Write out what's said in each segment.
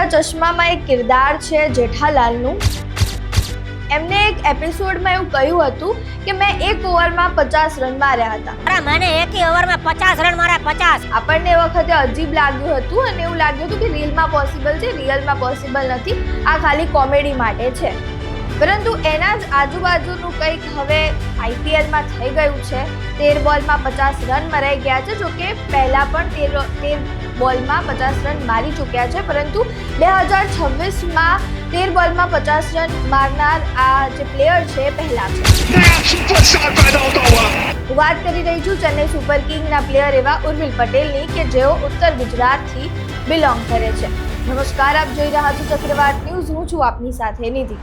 કાળા ચશ્મામાં એક કિરદાર છે જેઠાલાલનું. એમને એક એપિસોડમાં એવું કહ્યું હતું કે મેં એક ઓવરમાં 50 રન માર્યા હતા. અરે મને એક ઓવરમાં 50 રન માર્યા 50. આપણને એ વખતે અજીબ લાગ્યું હતું અને એવું લાગ્યું હતું કે રીલમાં પોસિબલ છે, રિયલમાં પોસિબલ નથી, આ ખાલી કોમેડી માટે છે. પરંતુ એના જ આજુબાજુનું કંઈક હવે આઈપીએલમાં થઈ ગયું છે. 13 બોલમાં 50 રન મરાઈ ગયા છે. જોકે પહેલાં પણ 13 બોલમાં 50 રન મારી ચૂક્યા છે, પરંતુ 2026માં 13 બોલમાં 50 રન મારનાર આ જે પ્લેયર છે પહેલા છે. હું વાત કરી રહી છું ચેન્નઈ સુપર કિંગના પ્લેયર એવા ઉર્વિલ પટેલની, કે જેઓ ઉત્તર ગુજરાતથી બિલોંગ કરે છે. નમસ્કાર, આપ જોઈ રહ્યા છો ચક્રવાત ન્યૂઝ. હું છું આપની સાથે નિધિ.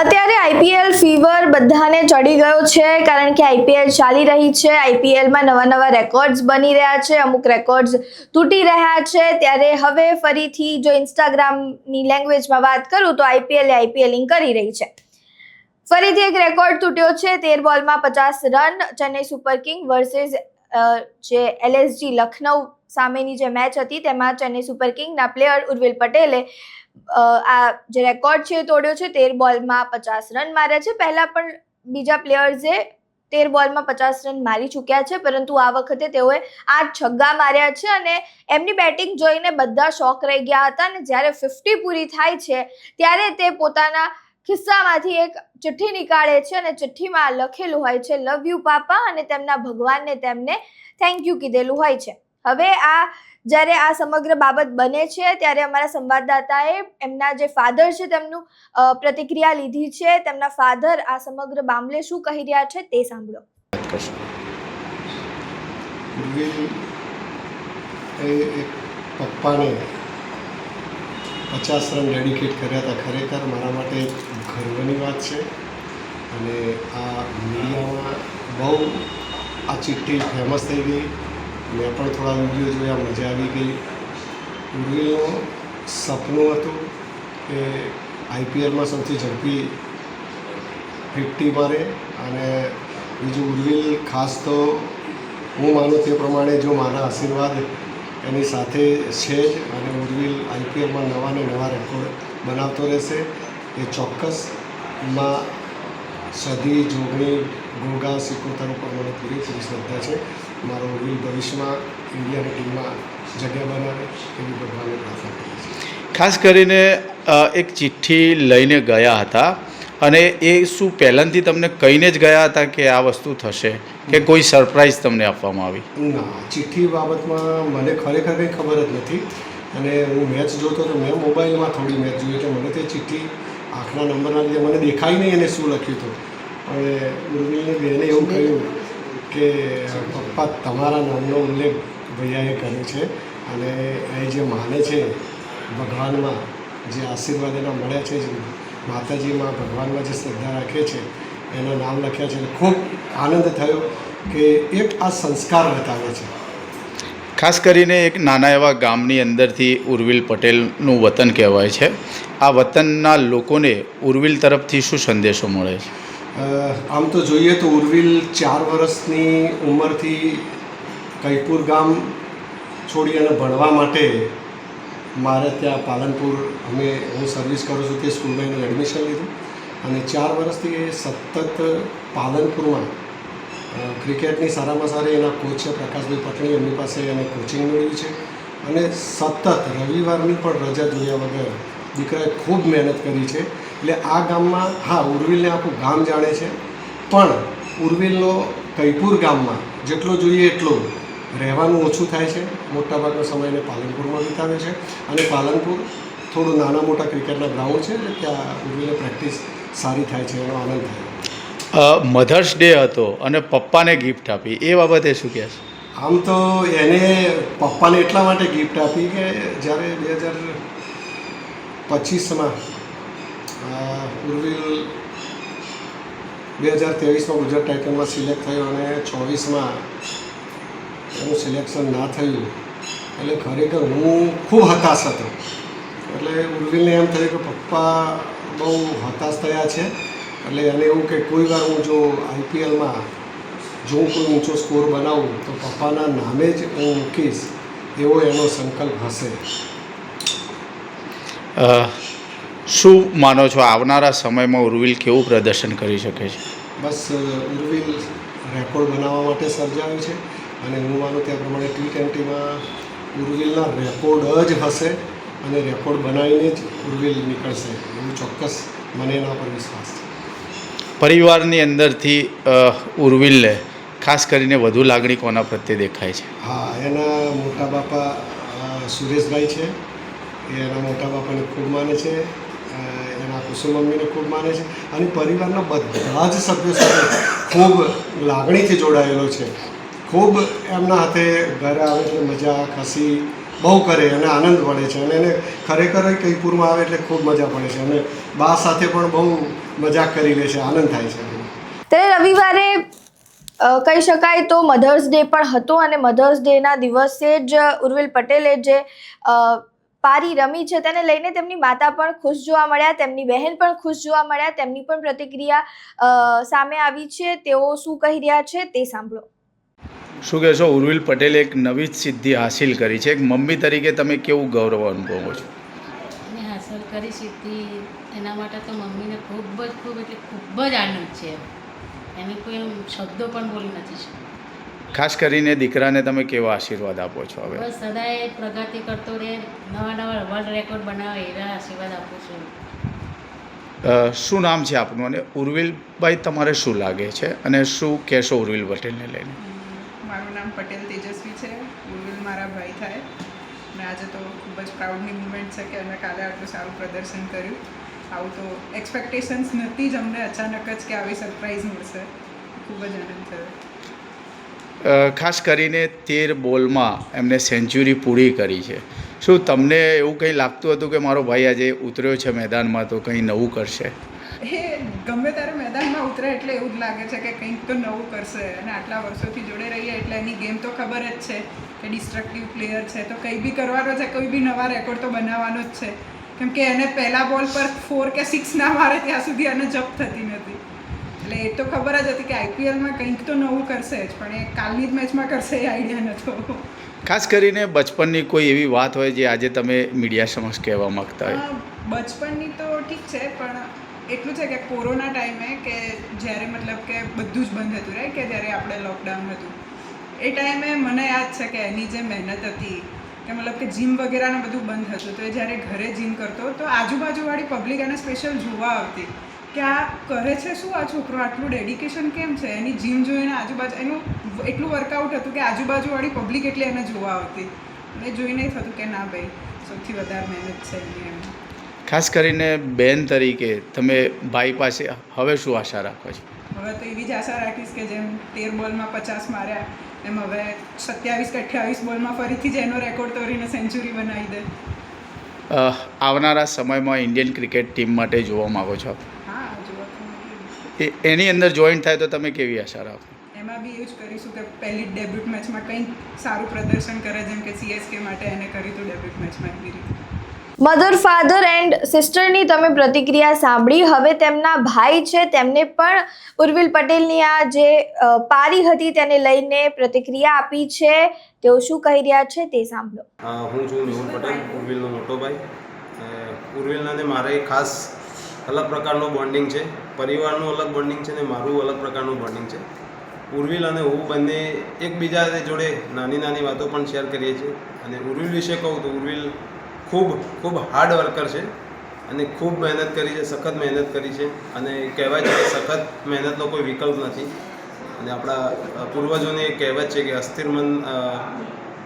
અત્યારે આઈપીએલ ફીવર બધાને ચડી ગયો છે, કારણ કે આઈપીએલ ચાલી રહી છે. આઈપીએલમાં નવા રેકોર્ડ્સ બની રહ્યા છે, અમુક રેકોર્ડ્સ તૂટી રહ્યા છે. ત્યારે હવે ફરીથી જો ઇન્સ્ટાગ્રામની લેંગ્વેજમાં વાત કરું તો આઈપીએલિંગ કરી રહી છે. ફરીથી એક રેકોર્ડ તૂટ્યો છે. 13 બોલમાં 50 run. Chennai super king versus જે એલએસજી લખનઉ સામેની જે મેચ હતી તેમાં ચેન્નઈ સુપર કિંગના પ્લેયર ઉર્વિલ પટેલે આ જે રેકોર્ડ છે તોડ્યો છે. 13 બોલમાં 50 રન માર્યા છે. પહેલા પણ બીજા પ્લેયર્સે 13 બોલમાં 50 રન મારી ચૂક્યા છે, પરંતુ આ વખતે તેઓએ 8 છગ્ગા માર્યા છે અને એમની બેટિંગ જોઈને બધા શોક રહી ગયા હતા. અને જ્યારે 50 પૂરી થાય છે ત્યારે તે પોતાના ખિસ્સામાંથી એક ચિઠ્ઠી નીકાળે છે અને ચિઠ્ઠીમાં લખેલું હોય છે લવ યુ પાપા, અને તેમના ભગવાનને તેમને થેન્ક યુ કીધેલું હોય છે. હવે જ્યારે આ સમગ્ર બાબત બને છે ત્યારે અમારા સંવાદદાતાએ એમના જે ફાધર છે તેમનું પ્રતિક્રિયા લીધી છે. તેમના ફાધર આ સમગ્ર મામલે શું કહી રહ્યા છે તે સાંભળો. પપ્પાને 50 રન ડેડિકેટ કર્યા હતા. ખરેખર મારા માટે ગર્વની વાત છે અને આ મીડિયામાં બહુ આ ચિઠ્ઠી ફેમસ થઈ ગઈ. મેં પણ થોડા વિડીયો જોયા, મજા આવી ગઈ. ઉર્વિલનું સપનું હતું કે આઈપીએલમાં સૌથી ઝડપી 50 મારે. અને બીજું ઉર્વિલ ખાસ તો હું માનું તે પ્રમાણે જો મારા આશીર્વાદ એની સાથે છે જ, અને ઉર્વિલ આઈપીએલમાં નવા ને નવા રેકોર્ડ બનાવતો રહેશે એ ચોક્કસમાં સદી જોગણી ગોગા સિકોતર ઉપર મને પૂરી શ્રદ્ધા છે. મારો ઉર્વિલ ભવિષ્યમાં ઇન્ડિયાની ટીમમાં જગ્યા બનાવે એવી ભગવાનને પ્રાર્થના કરીએ છીએ. ખાસ કરીને એક ચિઠ્ઠી લઈને ગયા હતા, અને એ શું પહેલાંથી તમને કહીને જ ગયા હતા કે આ વસ્તુ થશે, કે કોઈ સરપ્રાઈઝ તમને આપવામાં આવી? ના, ચિઠ્ઠી બાબતમાં મને ખરેખર કંઈ ખબર જ નથી. અને હું મેચ જોતો તો મેં મોબાઈલમાં થોડી મેચ જોઈ, એટલે મને તે ચિઠ્ઠી આંખના નંબરના લીધે મને દેખાય નહીં એને શું લખ્યું હતું. અને ઉર્વિલની બેને એવું કહ્યું કે પપ્પા તમારા નામનો ઉલ્લેખ ભૈયાએ કર્યો છે, અને એ જે માને છે ભગવાનમાં, જે આશીર્વાદ એના મળ્યા છે, જે માતાજીમાં ભગવાનમાં જે શ્રદ્ધા રાખે છે એના નામ લખ્યા છે. ખૂબ આનંદ થયો કે એક આ સંસ્કાર બતાવે છે. ખાસ કરીને એક નાના એવા ગામની અંદરથી ઉર્વિલ પટેલનું વતન કહેવાય છે. આ વતનના લોકોને ઉર્વિલ તરફથી શું સંદેશો મળે છે? આમ તો જોઈએ તો ઉર્વિલ 4 વર્ષની ઉંમરથી કૈપુર ગામ છોડી અને ભણવા માટે મારે ત્યાં પાલનપુર હું સર્વિસ કરું છું તે સ્કૂલમાં એનું એડમિશન લીધું, અને 4 વર્ષથી એ સતત પાલનપુરમાં ક્રિકેટની સારામાં સારી એના કોચ છે પ્રકાશભાઈ પટણી, એમની પાસે એને કોચિંગ મેળવ્યું છે. અને સતત રવિવારની પણ રજા જોયા વગર દીકરાએ ખૂબ મહેનત કરી છે. એટલે આ ગામમાં હા, ઉર્વિલને આખું ગામ જાણે છે, પણ ઉર્વિલનો કૈપુર ગામમાં જેટલો જોઈએ એટલો રહેવાનું ઓછું થાય છે. મોટાભાગનો સમય એને પાલનપુરમાં વિતાવે છે, અને પાલનપુર થોડું નાના મોટા ક્રિકેટના ગ્રાઉન્ડ છે, એટલે ત્યાં ઉર્વિલને પ્રેક્ટિસ સારી થાય છે, એનો આનંદ થાય. મધર્સ ડે હતો અને પપ્પાને ગિફ્ટ આપી, એ બાબતે શું કહે છે? આમ તો એને પપ્પાને એટલા માટે ગિફ્ટ આપી કે જ્યારે 2025માં ઉર્વિલ 2023માં ગુજરાત ટાઇટન્સમાં સિલેક્ટ થયો, અને 24માં એનું સિલેક્શન ના થયું. એટલે ખરેખર હું ખૂબ હતાશ હતો. એટલે ઉર્વિલને એમ થયું કે પપ્પા બહુ હતાશ થયા છે. એટલે એને એવું કે કોઈ વાર હું જો આઈપીએલમાં જો હું કોઈ ઊંચો સ્કોર બનાવું તો પપ્પાના નામે જ હું મૂકીશ એવો એનો સંકલ્પ હશે. શું માનો છો આવનારા સમયમાં ઉર્વિલ કેવું પ્રદર્શન કરી શકે છે? બસ ઉર્વિલ રેકોર્ડ બનાવવા માટે સર્જાયું છે અને હું માનું ત્યાં પ્રમાણે T20માં ઉર્વિલના રેકોર્ડ જ હશે અને રેકોર્ડ બનાવીને જ ઉર્વિલ નીકળશે એવું ચોક્કસ મને એના પર વિશ્વાસ છે. પરિવારની અંદરથી ઉર્વિલને ખાસ કરીને વધુ લાગણી કોના પ્રત્યે દેખાય છે? હા, એના મોટા બાપા સુરેશભાઈ છે, એ એના મોટા બાપાને ખૂબ માને છે, એના કુસુમ મમ્મીને ખૂબ માને છે અને પરિવારના બધા જ સભ્યો સાથે ખૂબ લાગણીથી જોડાયેલો છે. ખૂબ એમના હાથે ઘરે આવે એટલે મજા ખુશી બહુ કરે અને આનંદ પડે છે અને એને ખરેખર કૈપુરમાં આવે એટલે ખૂબ મજા પડે છે અને બા સાથે પણ બહુ મજાક કરી લે છે, આનંદ થાય છે. ત્યારે રવિવારે કહી શકાય તો મધર્સ ડે પણ હતો અને મધર્સ ડેના દિવસે જ ઉર્વિલ પટેલે જે પારી રમી છે તેને લઈને તેમની માતા પણ ખુશ જોવા મળ્યા, તેમની બહેન પણ ખુશ જોવા મળ્યા, તેમની પણ પ્રતિક્રિયા સામે આવી છે. તેઓ શું કહી રહ્યા છે તે સાંભળો. શું કહેશો? ઉર્વિલ પટેલે એક નવી જ સિદ્ધિ હાસિલ કરી છે. એક મમ્મી તરીકે તમે કેવું ગૌરવ અનુભવો છો? મેં હાંસલ કરી સિદ્ધિ એના માટે તો મમ્મીને ખૂબ જ આનંદ છે. એને કોઈ શબ્દો પણ બોલી નથી શકતી. ખાસ કરીને દીકરાને તમે કેવા આશીર્વાદ આપો છો હવે? બસ સદાય પ્રગતિ કરતો રહે, નવા વર્લ્ડ રેકોર્ડ બનાવે એવા આશીર્વાદ આપું છું. શું નામ છે આપનું અને ઉર્વિલભાઈ તમારે શું લાગે છે અને શું કહેશો ઉર્વિલ પટેલને લઈને? મારું નામ પટેલ તેજસ્વી છે. ઉર્વિલ મારા ભાઈ થાય અને આજે તો ખૂબ જ પ્રાઉડની મુમેન્ટ છે કે અમે કાલે આટલું સારું પ્રદર્શન કર્યું. આવું તો એક્સપેક્ટેશન્સ નથી જ અમને, અચાનક જ કે આવી સરપ્રાઈઝ મળશે. ખૂબ જ આનંદ થયો. ખાસ કરીને 13 બોલમાં એમને સેન્ચુરી પૂરી કરી છે. શું તમને એવું કંઈ લાગતું હતું કે મારો ભાઈ આજે ઉતર્યો છે મેદાનમાં તો કંઈ નવું કરશે? એ ગમે ત્યારે મેદાનમાં ઉતરે એટલે એવું જ લાગે છે કે કંઈક તો નવું કરશે અને આટલા વર્ષોથી જોડે રહીએ એટલે એની ગેમ તો ખબર જ છે કે ડિસ્ટ્રક્ટિવ પ્લેયર છે તો કંઈ બી કરવાનો છે, કોઈ બી નવા રેકોર્ડ તો બનાવવાનો જ છે. કેમ કે એને પહેલા બોલ પર 4 કે 6 ના મારે ત્યાં સુધી એને જપ થતી નથી. એટલે એ તો ખબર જ હતી કે IPLમાં કંઈક તો નવું કરશે જ, પણ એ કાલની જ મેચમાં કરશે એ આઈડિયા નહોતો. ખાસ કરીને બચપનની કોઈ એવી વાત હોય જે આજે તમે મીડિયા સમક્ષ કહેવા માગતા હોય? બચપનની તો ઠીક છે, પણ એટલું છે કે કોરોના ટાઈમે કે જ્યારે મતલબ કે બધું જ બંધ હતું રાઈટ, કે જ્યારે આપણે લોકડાઉન હતું એ ટાઈમે મને યાદ છે કે એની જે મહેનત હતી કે મતલબ કે જીમ વગેરેને બધું બંધ હતું તો એ જ્યારે ઘરે જીમ કરતો તો આજુબાજુવાળી પબ્લિક એને સ્પેશિયલ જોવા આવતી કે આ કરે છે શું, આ છોકરો આટલું ડેડિકેશન કેમ છે. એની જીમ જોઈને આજુબાજુ એનું એટલું વર્કઆઉટ હતું કે આજુબાજુવાળી પબ્લિક એટલે એને જોવા આવતી અને જોઈને થતું કે ના ભાઈ સૌથી વધારે મહેનત છે એની એમ. ખાસ કરીને બેન તરીકે તમે ભાઈ પાસે હવે શું આશા રાખો છો? હવે તો એવી જ આશા રાખીશ કે જેમ 13 બોલમાં 50 માર્યા એમ હવે 27 કે 28 બોલમાં ફરીથી જ એનો રેકોર્ડ તોડીને સેન્ચુરી બનાવી દે. આવનારા સમયમાં ઇન્ડિયન ક્રિકેટ ટીમ માટે જોવા માગો છો? હા, જોવા તો એની અંદર જોઈન્ટ થાય તો તમે કેવી આશા રાખો? એમાં બી એવું જ કરીશું કે પહેલી ડેબ્યુટ મેચમાં કંઈક સારું પ્રદર્શન કરે જેમ કે CSK માટે એને કર્યું હતું ડેબ્યુટ મેચમાં એવી રીતે. મધર, ફાધર એન્ડ સિસ્ટરની તમે પ્રતિક્રિયા સાંભળી. હવે તેમના ભાઈ છે તેમને પણ ઉર્વિલ પટેલની આ જે પારી હતી તેને લઈને પ્રતિક્રિયા આપી છે. તેઓ શું કહી રહ્યા છે તે સાંભળો. હું છું મેહુલ પટેલ, ઉર્વિલનો મોટો ભાઈ. ઉર્વિલના ને મારે ખાસ અલગ પ્રકારનું બોન્ડિંગ છે. પરિવારનું અલગ બોન્ડિંગ છે ને મારું અલગ પ્રકારનું બોન્ડિંગ છે. ઉર્વિલ અને હું બંને એકબીજા જોડે નાની નાની વાતો પણ શેર કરીએ છીએ અને ઉર્વિલ વિશે કહું તો ઉર્વિલ ખૂબ હાર્ડ વર્કર છે અને ખૂબ મહેનત કરી છે, સખત મહેનત કરી છે અને કહેવાય છે કે સખત મહેનતનો કોઈ વિકલ્પ નથી. અને આપણા પૂર્વજોને કહેવત છે કે અસ્થિર મન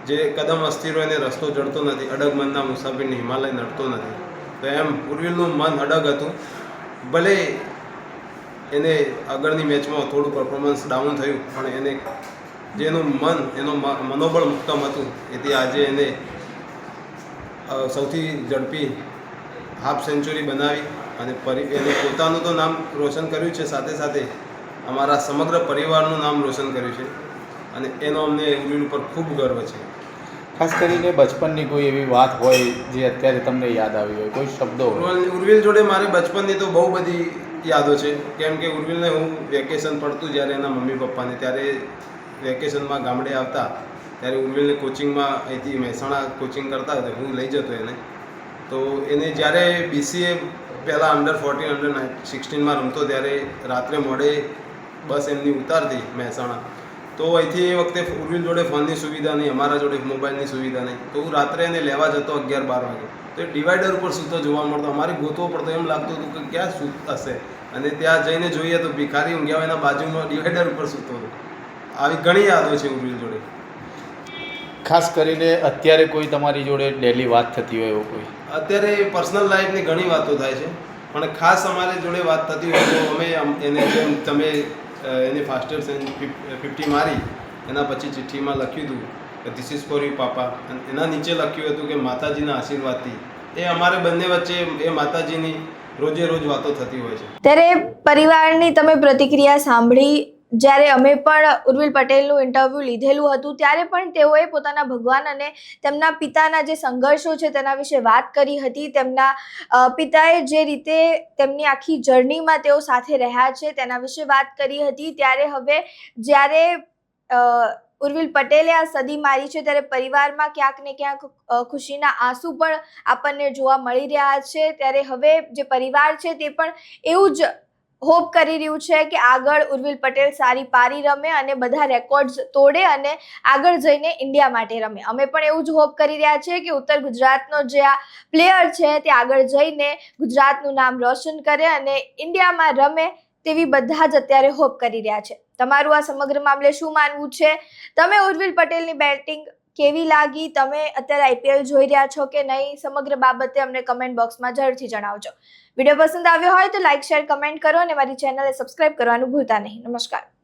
જે કદમ અસ્થિર હોય એને રસ્તો જડતો નથી, અડગ મનના મુસાફિરને હિમાલય નડતો નથી. તો એમ ઉર્વિલનું મન અડગ હતું. ભલે એને આગળની મેચમાં થોડું પરફોર્મન્સ ડાઉન થયું પણ એને જેનું મન એનું મનોબળ મુક્તમ હતું એથી આજે એને સૌથી ઝડપી હાફ સેન્ચુરી બનાવી અને એને પોતાનું તો નામ રોશન કર્યું છે, સાથે સાથે અમારા સમગ્ર પરિવારનું નામ રોશન કર્યું છે અને એનો અમને ઉર્વિલ ઉપર ખૂબ ગર્વ છે. ખાસ કરીને બચપનની કોઈ એવી વાત હોય જે અત્યારે તમને યાદ આવી હોય, કોઈ શબ્દો હોય? ઉર્વિલ જોડે મારી બચપનની તો બહુ બધી યાદો છે. કેમ કે ઉર્વિલને હું વેકેશન પડતું જ્યારે એના મમ્મી પપ્પાને, ત્યારે વેકેશનમાં ગામડે આવતા ત્યારે ઉર્વિલને કોચિંગમાં અહીંથી મહેસાણા કોચિંગ કરતા હતા, હું લઈ જતો એને. તો એને જ્યારે BCA પહેલાં અંડર 14 અંડર 16માં રમતો ત્યારે રાત્રે મોડે બસ એમની ઉતારતી મહેસાણા. તો અહીંથી એ વખતે ઉર્વિલ જોડે ફોનની સુવિધા નહીં, અમારા જોડે મોબાઈલની સુવિધા નહીં. તો હું રાત્રે એને લેવા જતો 11-12 વાગે. તો એ ડિવાઈડર ઉપર સૂતો જોવા મળતો, અમારે ગોતવો પડતો, એમ લાગતું હતું કે ક્યાં સૂત હશે. અને ત્યાં જઈને જોઈએ તો ભિખારી ઊંઘ્યા હોય એના બાજુમાં ડિવાઈડર ઉપર સૂતો હતો. આવી ઘણી યાદો છે ઉર્વિલ જોડે. ખાસ કરીને અત્યારે કોઈ તમારી જોડે ડેલી વાત થતી હોય એવું કોઈ? અત્યારે પર્સનલ લાઈફની ઘણી વાતો થાય છે, પણ ખાસ અમારી જોડે વાત થતી હોય તો અમે એને જેમ તમે એને ફાસ્ટર 50 મારી એના પછી ચિઠ્ઠીમાં લખ્યું હતું કે ધીસ ઇઝ ફોર યુ પાપા, અને એના નીચે લખ્યું હતું કે માતાજીના આશીર્વાદથી. એ અમારે બંને વચ્ચે એ માતાજીની રોજે રોજ વાતો થતી હોય છે. ત્યારે પરિવારની તમે પ્રતિક્રિયા સાંભળી. જ્યારે અમે પણ ઉર્વિલ પટેલનું ઇન્ટરવ્યૂ લીધેલું હતું ત્યારે પણ તેઓએ પોતાના ભગવાન અને તેમના પિતાના જે સંઘર્ષો છે તેના વિશે વાત કરી હતી. તેમના પિતાએ જે રીતે તેમની આખી જર્નીમાં તેઓ સાથે રહ્યા છે તેના વિશે વાત કરી હતી. ત્યારે હવે જ્યારે ઉર્વિલ પટેલે આ સદી મારી છે ત્યારે પરિવારમાં ક્યાંક ને ક્યાંક ખુશીના આંસુ પણ આપણને જોવા મળી રહ્યા છે. ત્યારે હવે જે પરિવાર છે તે પણ એવું જ હોપ કરી રહ્યું છે કે આગળ ઉર્વિલ પટેલ સારી પારી રમે અને બધા રેકોર્ડ્સ તોડે અને આગળ જઈને ઇન્ડિયા માટે રમે. અમે પણ એવું જ હોપ કરી રહ્યા છીએ કે ઉત્તર ગુજરાતનો જે આ પ્લેયર છે તે આગળ જઈને ગુજરાતનું નામ રોશન કરે અને ઇન્ડિયામાં રમે તેવી બધા જ અત્યારે હોપ કરી રહ્યા છે. તમારું આ સમગ્ર મામલે શું માનવું છે? તમે ઉર્વિલ પટેલની બેટિંગ કેવી લાગી? તમે અત્યારે IPL જોઈ રહ્યા છો કે નહીં? સમગ્ર બાબતે અમને કમેન્ટ બોક્સમાં જરૂરથી જણાવજો. વિડીયો પસંદ આવ્યો હોય તો લાઇક, શેર, કમેન્ટ કરો અને મારી ચેનલને સબસ્ક્રાઇબ કરવાનું ભૂલતા નહીં. નમસ્કાર.